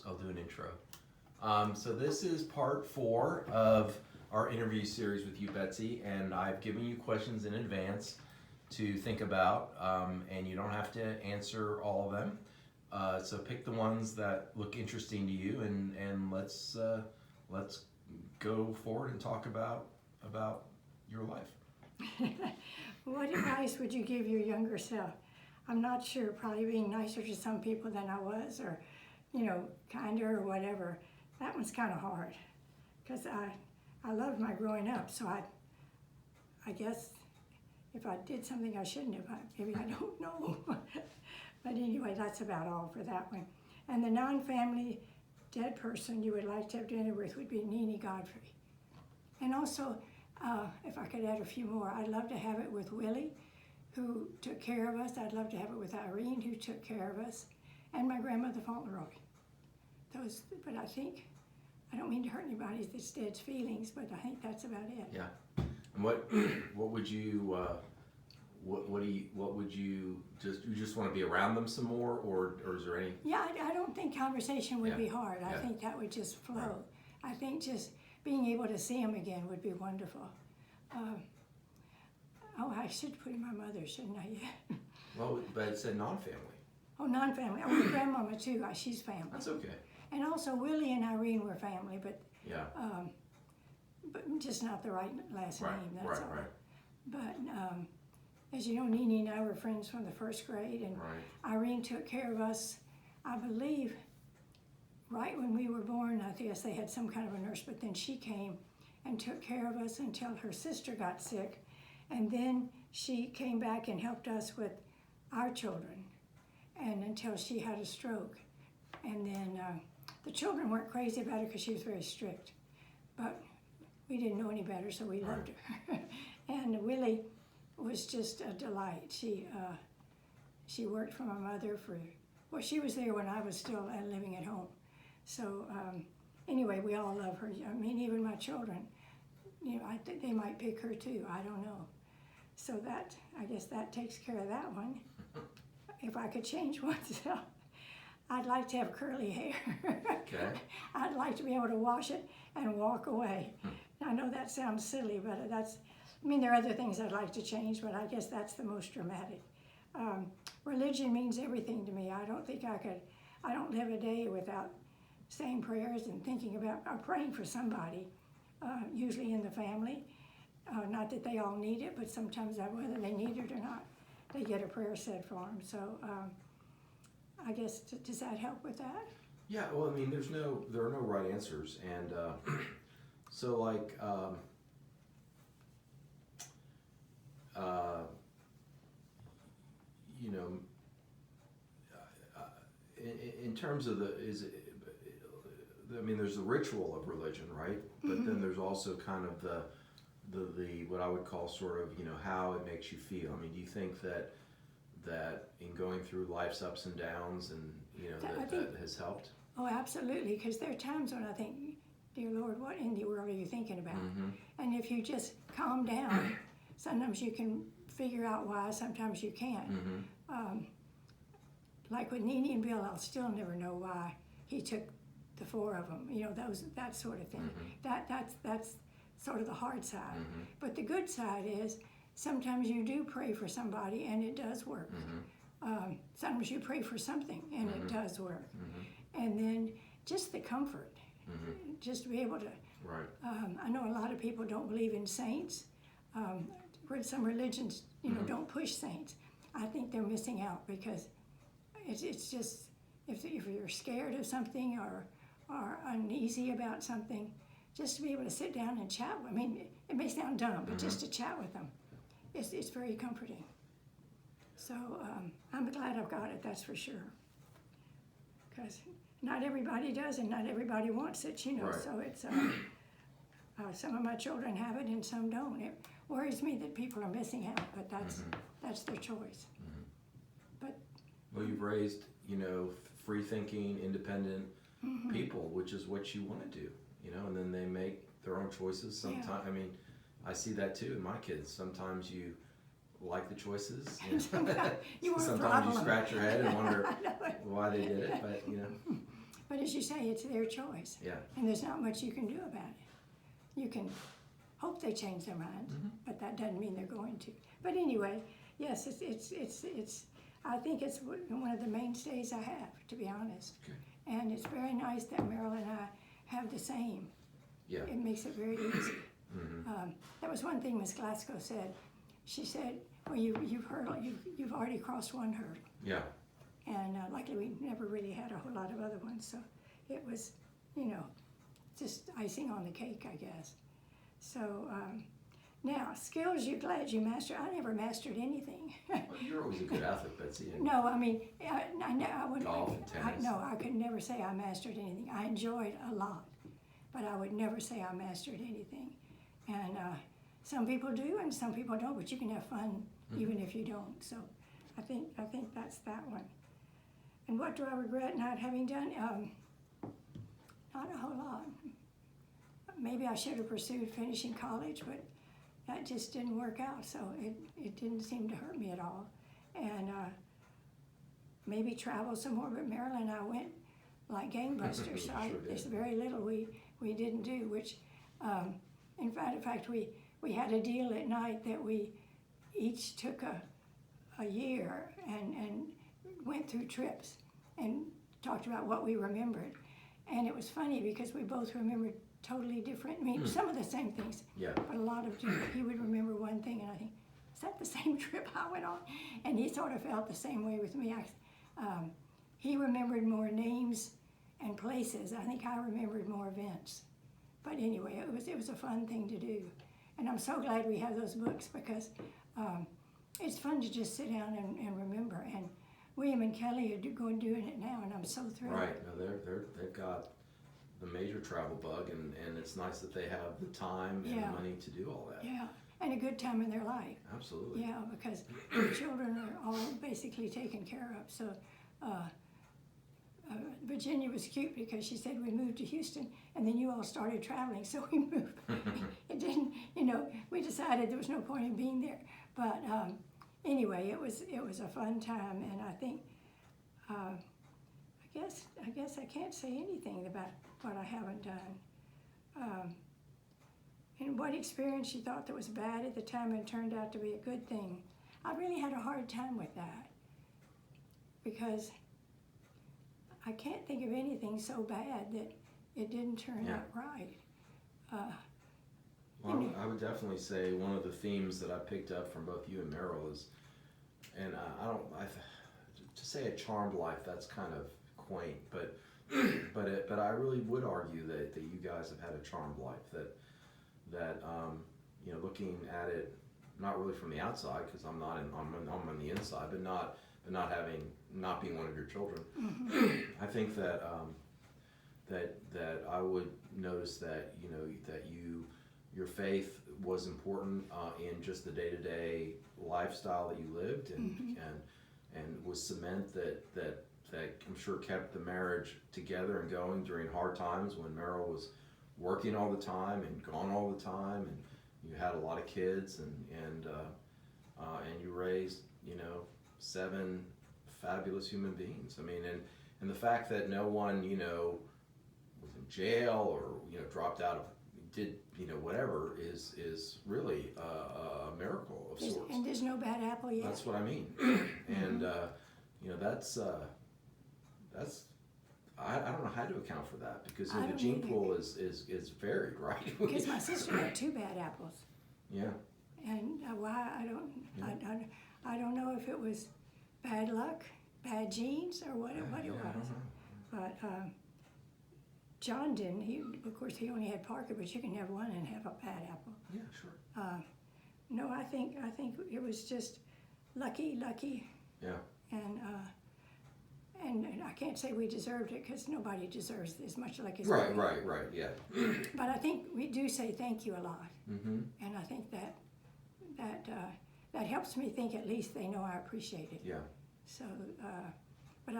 I'll do an intro. So this is part 4 of our interview series with you, Betsy, and I've given you questions in advance to think about, and you don't have to answer all of them. So pick the ones that look interesting to you, and let's go forward and talk about your life. What advice would you give your younger self? I'm not sure, probably being nicer to some people than I was, or, kinder or whatever. That one's kind of hard, because I loved my growing up, so I guess if I did something I shouldn't have, maybe I don't know. But anyway, that's about all for that one. And the non-family dead person you would like to have dinner with would be Nene Godfrey. And also, if I could add a few more, I'd love to have it with Willie, who took care of us. I'd love to have it with Irene, who took care of us, and my grandmother Fauntleroy. Those, but I don't mean to hurt anybody that's dead's feelings, but I think that's about it. Yeah. And what would you what would you just want to be around them some more, or is there any? Yeah, I don't think conversation would be hard. I Yeah. think that would just flow. Right. I think just being able to see them again would be wonderful. I should put in my mother, shouldn't I? Yeah. Well, but it said non-family. Oh, non-family. Oh, grandmama too. She's family. That's okay. And also Willie and Irene were family, but Yeah. but just not the right last Right. name. That's Right. all. Right. But as you know, Nene and I were friends from the first grade, and Right. Irene took care of us, I believe, right when we were born. I guess they had some kind of a nurse, but then she came and took care of us until her sister got sick, and then she came back and helped us with our children, and until she had a stroke. And then the children weren't crazy about her because she was very strict, but we didn't know any better, so we loved her. And Willie was just a delight. She worked for my mother she was there when I was still living at home. So anyway, we all love her. I mean, even my children, I think they might pick her too. I don't know. So I guess that takes care of that one. If I could change one, I'd like to have curly hair. Okay. I'd like to be able to wash it and walk away. I know that sounds silly, but there are other things I'd like to change, but I guess that's the most dramatic. Religion means everything to me. I don't live a day without saying prayers and thinking about, or praying for somebody, usually in the family. Not that they all need it, but sometimes whether they need it or not, they get a prayer said for them. So I guess, does that help with that? Yeah. Well, I mean, there are no right answers, and so like. In terms of there's the ritual of religion, right? But then there's also kind of the what I would call sort of, how it makes you feel. I mean, do you think that in going through life's ups and downs, and that has helped? Oh, absolutely, because there are times when I think, dear Lord, what in the world are you thinking about? And if you just calm down, sometimes you can figure out why, sometimes you can't. Like with Nene and Bill, I'll still never know why he took the 4 of them, that sort of thing. That's sort of the hard side. But the good side is sometimes you do pray for somebody and it does work. Sometimes you pray for something and it does work. And then just the comfort, just to be able to, I know a lot of people don't believe in saints. Some religions, don't push saints. I think they're missing out, because it's just, if you're scared of something or uneasy about something, just to be able to sit down and chat. I mean, it may sound dumb, but just to chat with them, it's very comforting. So I'm glad I've got it, that's for sure. Because not everybody does, and not everybody wants it, Right. So it's, some of my children have it and some don't. It worries me that people are missing out, but that's their choice. But Well, you've raised, free-thinking, independent people, which is what you want to do, and then they make their own choices. Sometimes, I mean, I see that too in my kids. Sometimes you like the choices. You want Sometimes you scratch your head and wonder why they did it, but But as you say, it's their choice. Yeah. And there's not much you can do about it. You can hope they change their minds, but that doesn't mean they're going to. But anyway, yes, it's I think it's one of the mainstays I have, to be honest. Okay. And it's very nice that Meryl and I have the same. Yeah. It makes it very easy. That was one thing Miss Glasgow said. She said, well, you've already crossed one hurdle. Yeah. And luckily we never really had a whole lot of other ones, so it was, just icing on the cake, I guess. So now, skills you're glad you mastered. I never mastered anything. Well, you're always a good athlete, Betsy. And No, I mean, I wouldn't. golf and tennis. No, I could never say I mastered anything. I enjoyed a lot, but I would never say I mastered anything. And some people do, and some people don't. But you can have fun even if you don't. So, I think that's that one. And what do I regret not having done? Not a whole lot. Maybe I should have pursued finishing college, but that just didn't work out. So it didn't seem to hurt me at all. And maybe travel some more. But Marilyn and I went like gangbusters. So Sure there's did. very little we didn't do. Which, in fact, we had a deal at night that we each took a year and went through trips and talked about what we remembered. And it was funny because we both remembered totally different, I mean, some of the same things, Yeah. but a lot of different. He would remember one thing and I think, is that the same trip I went on? And he sort of felt the same way with me. He remembered more names and places. I think I remembered more events. But anyway, it was a fun thing to do. And I'm so glad we have those books because it's fun to just sit down and remember. And William and Kelly are doing it now, and I'm so thrilled. Right. No, they've got the major travel bug, and it's nice that they have the time and the money to do all that. Yeah, and a good time in their life. Absolutely. Yeah, because the children are all basically taken care of. So Virginia was cute because she said we moved to Houston, and then you all started traveling, so we moved. It didn't, we decided there was no point in being there. But anyway, it was a fun time, and I think, I guess I can't say anything about what I haven't done. And what experience you thought that was bad at the time and turned out to be a good thing? I really had a hard time with that because I can't think of anything so bad that it didn't turn out right. Well, I would definitely say one of the themes that I picked up from both you and Meryl is, and to say a charmed life, that's kind of quaint, but I really would argue that you guys have had a charmed life. That looking at it, not really from the outside, because I'm on the inside, but not being one of your children. I think that I would notice that your faith was important in just the day-to-day lifestyle that you lived, and was cement that I'm sure kept the marriage together and going during hard times when Meryl was working all the time and gone all the time, and you had a lot of kids, and you raised 7 fabulous human beings. I mean, and the fact that no one was in jail or dropped out of whatever is really a miracle of sorts. And there's no bad apple yet. That's what I mean. And that's I don't know how to account for that because the gene pool is varied, right? Because my sister had 2 bad apples. Yeah. And why I don't know if it was bad luck, bad genes, or what it was. But John didn't. Of course, he only had Parker, but you can have one and have a bad apple. Yeah, sure. No, I think it was just lucky. Yeah. And I can't say we deserved it because nobody deserves as much luck as Right, we. right, yeah. But I think we do say thank you a lot, Mm-hmm. and I think that helps me think at least they know I appreciate it. Yeah. So, but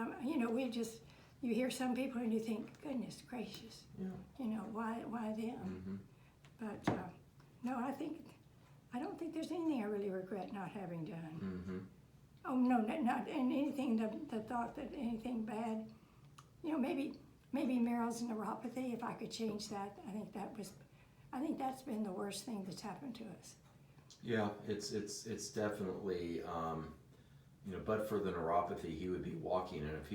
you hear some people and you think, goodness gracious, Yeah. Why them? Mm-hmm. But no, I don't think there's anything I really regret not having done. Mm-hmm. Oh no, not and anything the thought that anything bad, maybe maybe Meryl's neuropathy. If I could change that, I think that's been the worst thing that's happened to us. Yeah, it's definitely but for the neuropathy, he would be walking, and if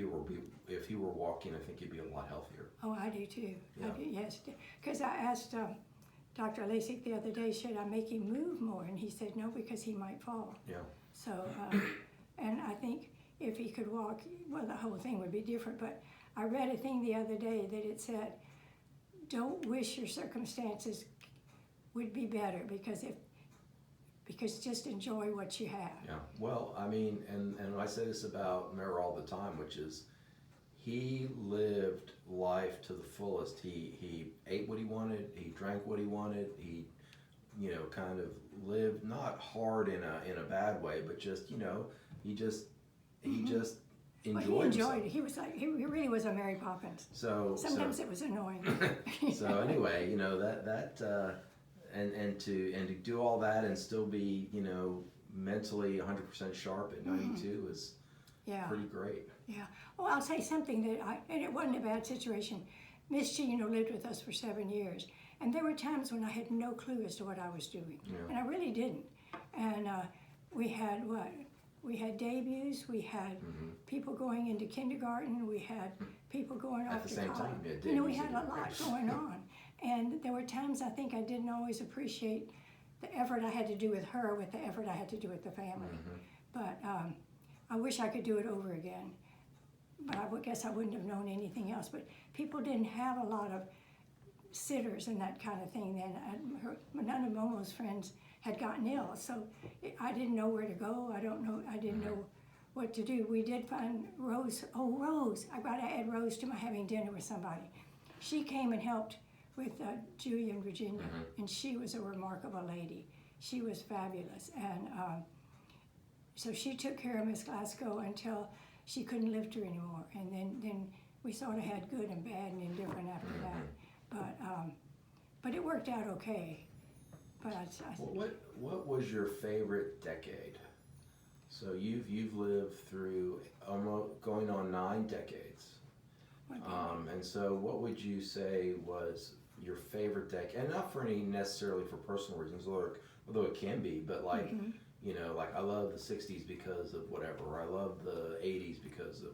he were walking, I think he'd be a lot healthier. Oh, I do too. Yeah. I do, yes, because I asked Dr. Lasik the other day, should I make him move more, and he said no, because he might fall. Yeah. So, and I think if he could walk, well, the whole thing would be different. But I read a thing the other day that it said, don't wish your circumstances would be better, because just enjoy what you have. Yeah. Well, I mean, and I say this about Mayor all the time, which is he lived life to the fullest. He ate what he wanted. He drank what he wanted. He, kind of lived not hard in a bad way, but just, he just enjoyed Well, he enjoyed himself. it. He was like, he really was a Mary Poppins. Sometimes it was annoying. So anyway, and to do all that and still be, mentally 100% sharp at 92 is pretty great. Yeah. Well, I'll say something and it wasn't a bad situation. Miss G, lived with us for 7 years, and there were times when I had no clue as to what I was doing, and I really didn't. And we had debuts, we had people going into kindergarten, we had people going off to college. At the same time, we had a lot going on. And there were times I think I didn't always appreciate the effort I had to do with her with the effort I had to do with the family. But I wish I could do it over again. But I guess I wouldn't have known anything else. But people didn't have a lot of sitters and that kind of thing then. None of Momo's friends had gotten ill, so I didn't know where to go. I didn't know what to do. We did find Rose. Oh, Rose! I got to add Rose to my having dinner with somebody. She came and helped with Julia and Virginia, and she was a remarkable lady. She was fabulous, and so she took care of Miss Glasgow until she couldn't lift her anymore, and then we sort of had good and bad and indifferent after that. But it worked out okay. But what was your favorite decade? So you've lived through almost going on 9 decades. And so what would you say was your favorite decade? And not for any necessarily for personal reasons, although it can be, but like, like I love the 60s because of whatever, or I love the 80s because of...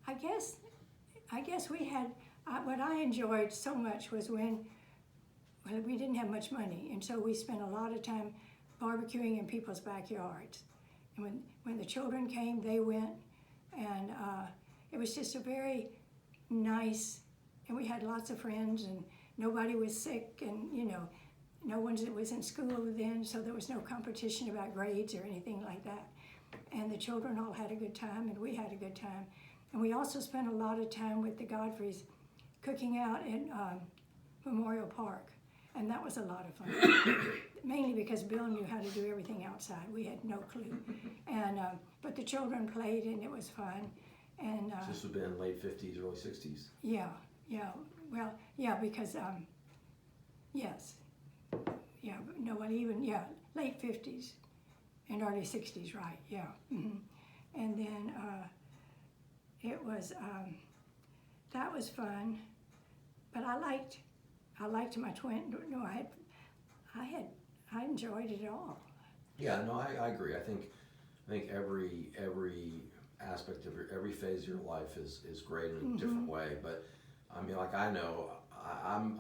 I guess we had, what I enjoyed so much was when we didn't have much money, and so we spent a lot of time barbecuing in people's backyards. And when the children came, they went, and it was just a very nice, and we had lots of friends, and nobody was sick, and no one was in school then, so there was no competition about grades or anything like that. And the children all had a good time, and we had a good time. And we also spent a lot of time with the Godfreys cooking out in Memorial Park, and that was a lot of fun. Mainly because Bill knew how to do everything outside. We had no clue. And but the children played, and it was fun. And this would have been late 50s, early 60s? Yeah. Well, yeah, because, yes. Yeah, no, well, even, late 50s and early 60s, right, yeah. And then it was, that was fun. But I liked my twin, no, I enjoyed it all. Yeah, no, I agree. I think every aspect of every phase of your life is great in a different way. But I mean, like I know,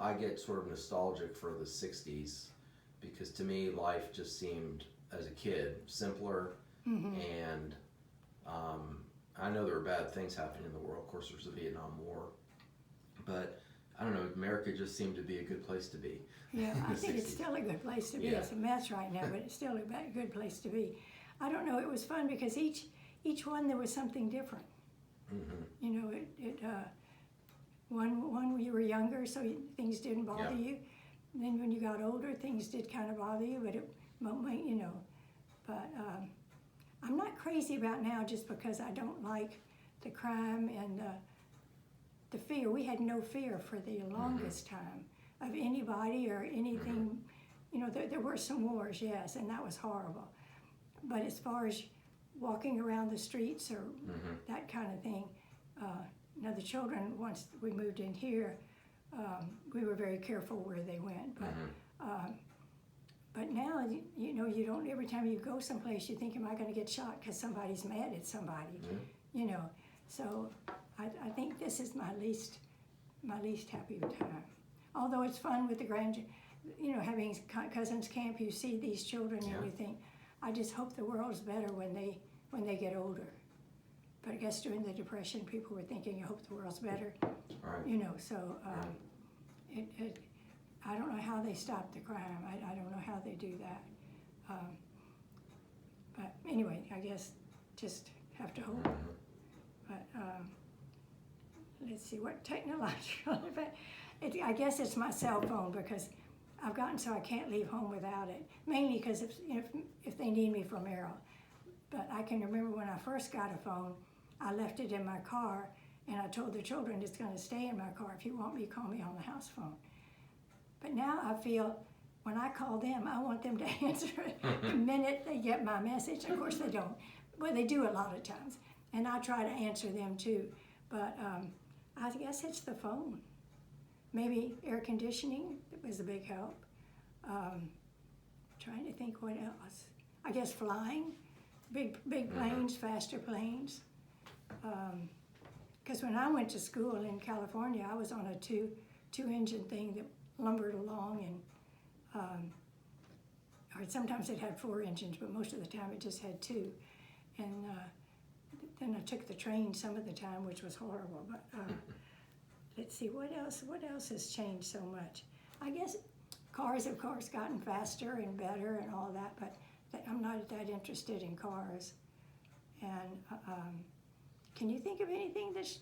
I get sort of nostalgic for the 60s because to me life just seemed, as a kid, simpler. And I know there were bad things happening in the world. Of course, there's the Vietnam War, but I don't know, America just seemed to be a good place to be. Yeah, I think it's still a good place to be. Yeah. It's a mess right now, but it's still a good place to be. I don't know, it was fun because each one there was something different. One you were younger, so things didn't bother you. And then when you got older, things did kind of bother you, but But I'm not crazy about now just because I don't like the crime and the fear. We had no fear for the longest time of anybody or anything. There were some wars, yes, and that was horrible. But as far as walking around the streets or that kind of thing, now the children, once we moved in here, we were very careful where they went. But now, you know, you don't, every time you go someplace, you think, am I going to get shot because somebody's mad at somebody? You know, so I think this is my least happy time. Although it's fun with the you know, having cousins camp, you see these children and you think, I just hope the world's better when they get older. But I guess during the Depression, people were thinking, I hope the world's better. Right. You know, so I don't know how they stop the crime. I don't know how they do that. But anyway, I guess just have to hope. But let's see, what technological event? I guess it's my cell phone because I've gotten so I can't leave home without it. Mainly because if they need me for Merrill. But I can remember when I first got a phone, I left it in my car and I told the children it's going to stay in my car. If you want me, call me on the house phone. But now I feel when I call them, I want them to answer it the minute they get my message. Of course they don't. Well, they do a lot of times. And I try to answer them too. But I guess it's the phone. Maybe air conditioning was a big help. Trying to think what else. I guess flying. Big planes, faster planes. Because when I went to school in California, I was on a two-engine thing that lumbered along, and or sometimes it had 4 engines, but most of the time it just had 2. And then I took the train some of the time, which was horrible. But let's see, what else has changed so much? I guess cars, of course, gotten faster and better and all that, but I'm not that interested in cars. And can you think of anything that's...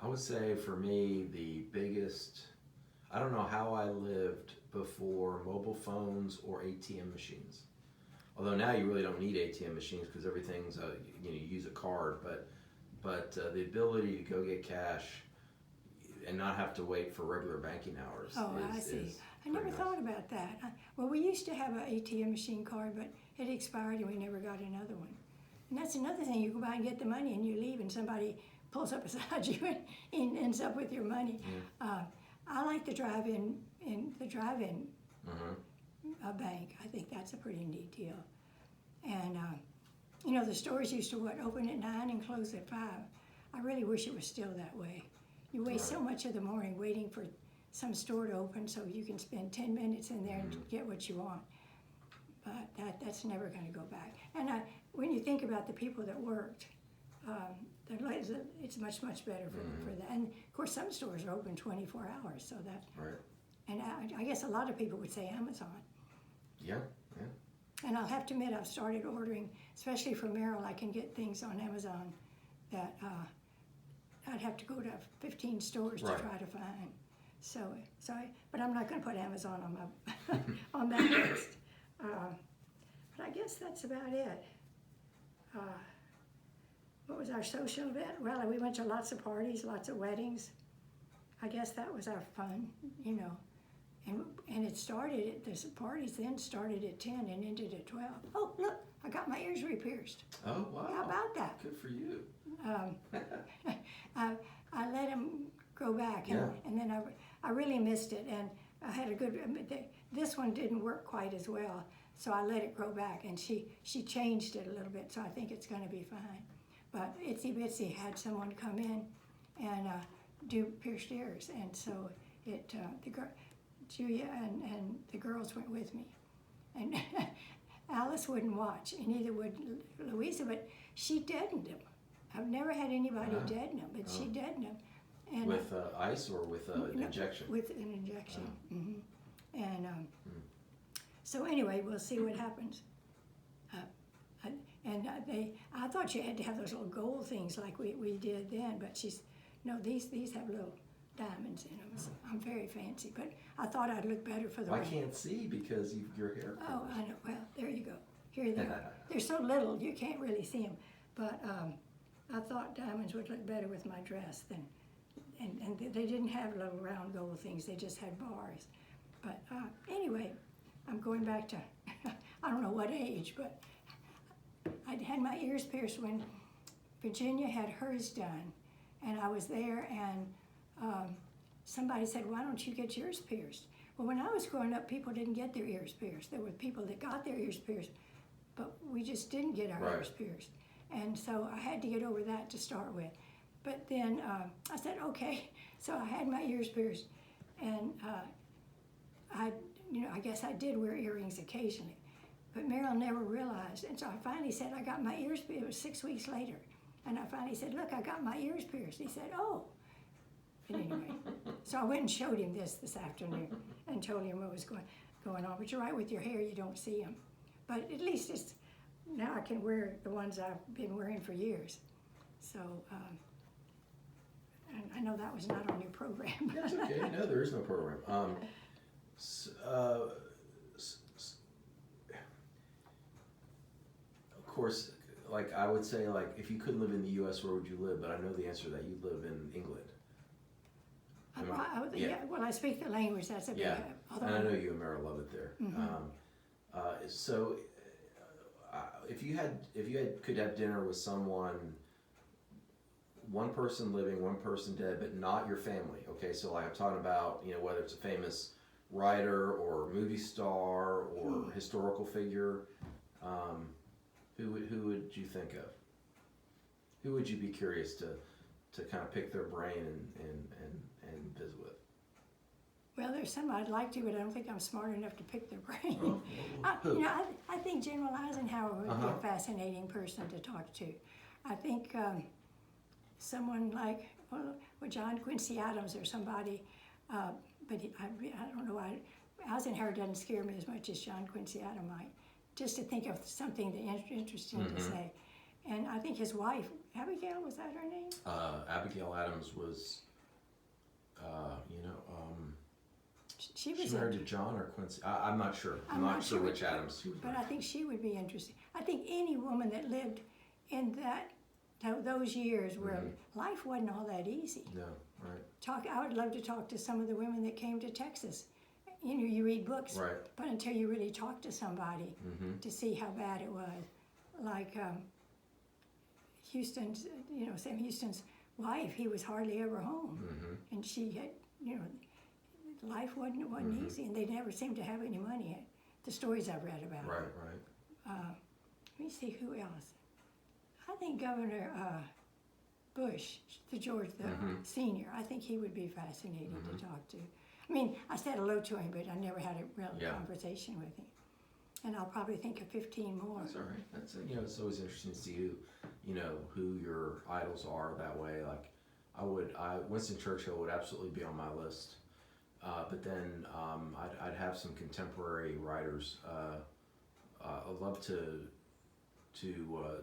I would say for me, the biggest, I don't know how I lived before mobile phones or ATM machines. Although now you really don't need ATM machines because everything's, you use a card, but the ability to go get cash and not have to wait for regular banking hours. Oh, I see. I never thought about that. Well, we used to have an ATM machine card, but it expired and we never got another one. And that's another thing. You go by and get the money and you leave and somebody pulls up beside you and ends up with your money. I like the drive-in bank. I think that's a pretty neat deal. And, you know, the stores used to, open at 9 and close at 5. I really wish it was still that way. You waste so much of the morning waiting for some store to open so you can spend 10 minutes in there and get what you want. But that's never going to go back. And when you think about the people that worked, it's much, much better for that. And of course, some stores are open 24 hours, so that. Right. And I guess a lot of people would say Amazon. Yeah. And I'll have to admit, I've started ordering, especially for Merrill. I can get things on Amazon that I'd have to go to 15 stores to try to find. So but I'm not going to put Amazon on my on that list. But I guess that's about it. What was our social event? Well, we went to lots of parties, lots of weddings. I guess that was our fun, you know. And it started, the parties then started at 10 and ended at 12. Oh, look, I got my ears re-pierced. Oh, wow. How about that? Good for you. I let him go back, and then I really missed it. And I had a good, this one didn't work quite as well, so I let it grow back. And she changed it a little bit, so I think it's going to be fine. But Itsy Bitsy had someone come in and do pierced ears, and so Julia and the girls went with me. And Alice wouldn't watch, and neither would Louisa, but she deadened him. I've never had anybody deaden him, but she deadened him. And, with ice or with an injection? With an injection. And so anyway, we'll see what happens. I thought you had to have those little gold things like we did then, but no, these have little diamonds in them. So I'm very fancy, but I thought I'd look better for the I can't see because your hair. Oh, I know. Well, there you go. Here they are. They're so little you can't really see them. But I thought diamonds would look better with my dress than, and they didn't have little round gold things. They just had bars. But anyway, I'm going back to I don't know what age, but I had my ears pierced when Virginia had hers done. and I was there, and somebody said, "Why don't you get yours pierced?" Well, when I was growing up, people didn't get their ears pierced. There were people that got their ears pierced, but we just didn't get our ears pierced. And so I had to get over that to start with. But then I said, okay. So I had my ears pierced, and I guess I did wear earrings occasionally. But Merrill never realized. And so I finally said, I got my ears pierced. It was 6 weeks later. And I finally said, look, I got my ears pierced. He said, oh. But anyway, so I went and showed him this afternoon and told him what was going on. But you're right, with your hair, you don't see them. But at least now I can wear the ones I've been wearing for years. So and I know that was not on your program. That's okay. No, there is no program. Of course, like I would say, like if you couldn't live in the U.S., where would you live? But I know the answer to that. You live in England. Yeah. Well, I speak the language. That's a big help. And I know you and Merrill love it there. So, if you could have dinner with someone, one person living, one person dead, but not your family. Okay, so like I'm talking about, whether it's a famous writer or movie star or historical figure, who would you think of? Who would you be curious to kind of pick their brain and visit with? Well, there's some I'd like to, but I don't think I'm smart enough to pick their brain. Who? I think General Eisenhower would be a fascinating person to talk to. I think someone like John Quincy Adams or somebody, but I don't know why. Eisenhower doesn't scare me as much as John Quincy Adams might. Just to think of something interesting to say. And I think his wife, Abigail, was that her name? Abigail Adams was, she was married to John or Quincy. I'm not sure. I'm not sure which Adams she was But married. I think she would be interesting. I think any woman that lived in those years where life wasn't all that easy. No, right. I would love to talk to some of the women that came to Texas. You read books, right. But until you really talk to somebody to see how bad it was. Like Houston's, Sam Houston's wife, he was hardly ever home. And she had, life wasn't easy, and they never seemed to have any money. The stories I've read about. Right. Let me see who else. I think Governor Bush, the senior. I think he would be fascinating to talk to. I mean, I said hello to him, but I never had a real conversation with him. And I'll probably think of 15 more. That's all right. That's it's always interesting to see who your idols are that way. Like Winston Churchill would absolutely be on my list. But then I'd have some contemporary writers. I'd love to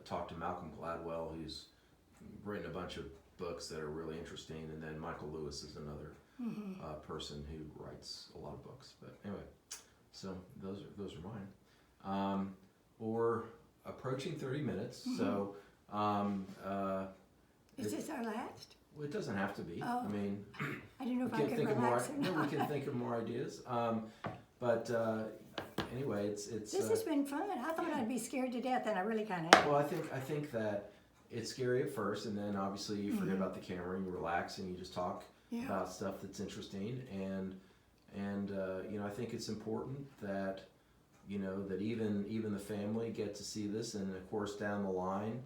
talk to Malcolm Gladwell, who's written a bunch of books that are really interesting, and then Michael Lewis is another person who writes a lot of books. But anyway, so those are mine. We're approaching 30 minutes, so is this our last? Well, it doesn't have to be. Oh. I mean, I don't know if I could relax or not. No, we can think of more ideas. But anyway, it's. This has been fun. I thought I'd be scared to death, and I really kind of am. Well, I think that it's scary at first, and then obviously you forget about the camera and you relax and you just talk about stuff that's interesting. And I think it's important that that even the family get to see this, and of course down the line,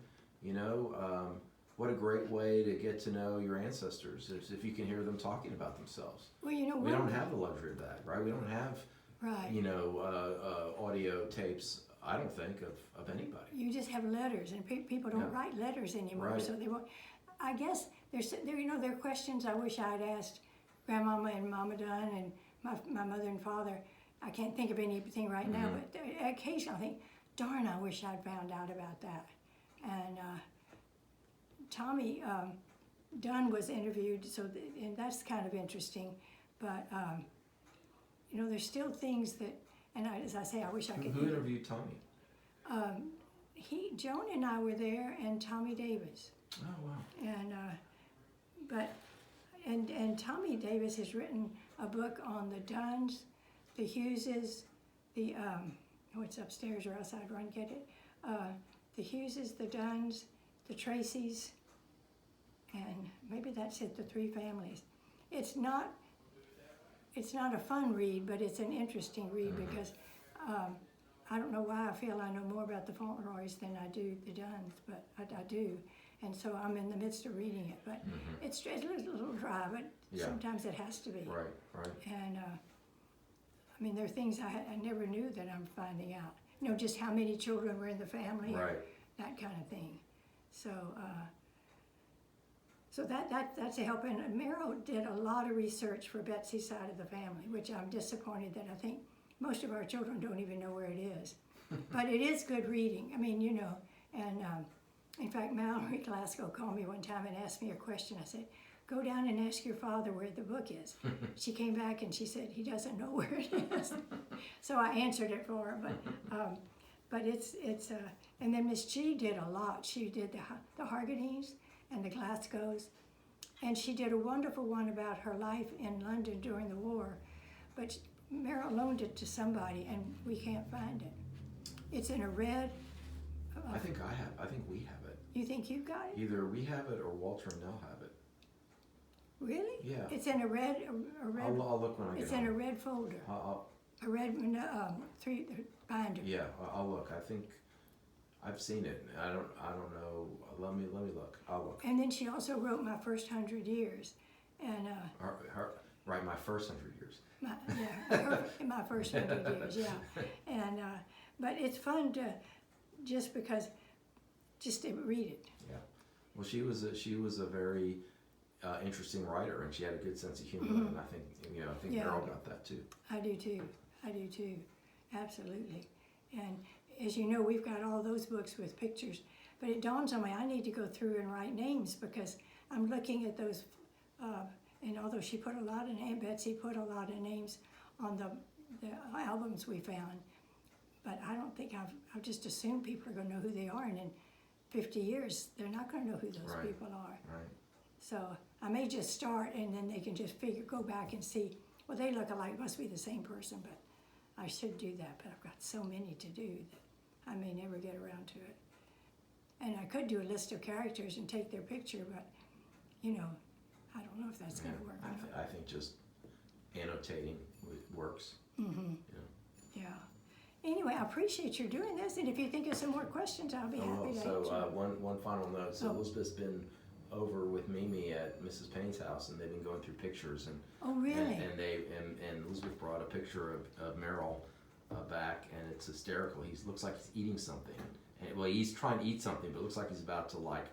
what a great way to get to know your ancestors if you can hear them talking about themselves. Well, we don't have the luxury of that, right? We don't have audio tapes. I don't think of anybody. You just have letters, and people don't write letters anymore, right. So they won't. I guess there are questions I wish I'd asked Grandmama and Mama Dunn and my mother and father. I can't think of anything right now, but occasionally I think, darn, I wish I'd found out about that. And Tommy Dunn was interviewed, and that's kind of interesting. But there's still things that, and as I say, I wish I could. Who interviewed Tommy? Joan and I were there, and Tommy Davis. Oh wow. And Tommy Davis has written a book on the Dunns, the Hugheses, it's upstairs or else I'd run get it. The Hugheses, the Dunns, the Tracys, and maybe that's it, the three families. It's not a fun read, but it's an interesting read because I don't know why I feel I know more about the Fauntleroys than I do the Dunns, but I do. And so I'm in the midst of reading it, but it's a little dry, but sometimes it has to be. Right. And I mean, there are things I never knew that I'm finding out. You know, just how many children were in the family, Right. that kind of thing. So, so that's a help. And Meryl did a lot of research for Betsy's side of the family, which I'm disappointed that I think most of our children don't even know where it is. But it is good reading. I mean, you know, and in fact, Mallory Glasgow called me one time and asked me a question. I said, go down and ask your father where the book is. She came back and she said, he doesn't know where it is. So I answered it for her, but it's and then Miss G did a lot. She did the Hargadines and the Glasgows, and she did a wonderful one about her life in London during the war, but Meryl loaned it to somebody and we can't find it. It's in a red. I think we have it. You think you've got it? Either we have it or Walter and Nell have it. Really? Yeah. It's in a red. I'll look when I get It's home. in a red folder. A red three binder. Yeah, I'll look. I think I've seen it. I don't know. Let me look. I'll look. And then she also wrote My First 100 Years, and Right, my first 100 years. My first 100 years, yeah. And but it's fun to just to read it. Yeah. Well, she was a very interesting writer, and she had a good sense of humor, and I think Meryl got that too. I do too. Absolutely. And as you know, we've got all those books with pictures, but it dawns on me I need to go through and write names because I'm looking at those, and although she put a lot of names, Betsy put a lot of names on the albums we found, but I don't think I've just assumed people are going to know who they are, and in 50 years, they're not going to know who those people are. Right. So I may just start, and then they can just go back and see, well, they look alike, must be the same person, but I should do that, but I've got so many to do that I may never get around to it. And I could do a list of characters and take their picture, but, you know, I don't know if that's going to work. I think just annotating works. Mm-hmm. Yeah. Anyway, I appreciate you doing this, and if you think of some more questions, I'll be happy to answer. So one final note. So Elizabeth's been over with Mimi at Mrs. Payne's house, and they've been going through pictures. And oh, really? And Elizabeth brought a picture of Meryl back, and it's hysterical. He looks like he's eating something. And, well, he's trying to eat something, but it looks like he's about to like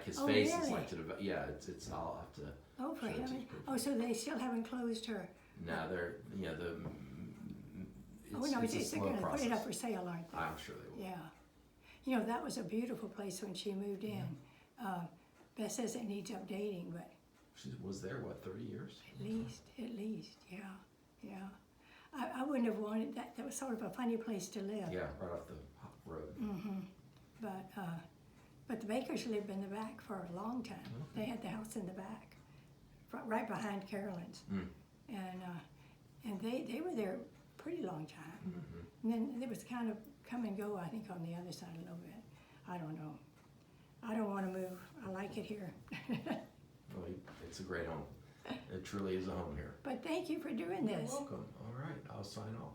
his face is like to it's I'll have to. Oh, for heaven! Oh, so they still haven't closed her. No, they're it's they're going to put it up for sale, aren't they? I'm sure they will. Yeah. You know, that was a beautiful place when she moved in. Beth says it needs updating, but... She was there, 30 years? At least, yeah. I wouldn't have wanted that. That was sort of a funny place to live. Yeah, right off the road. Mm-hmm. But the Bakers lived in the back for a long time. They had the house in the back, right behind Carolyn's. And they were there a pretty long time. And then it was kind of come and go, I think, on the other side a little bit. I don't know. I don't want to move. I like it here. Well, it's a great home. It truly is a home here. But thank you for doing this. You're welcome. All right, I'll sign off.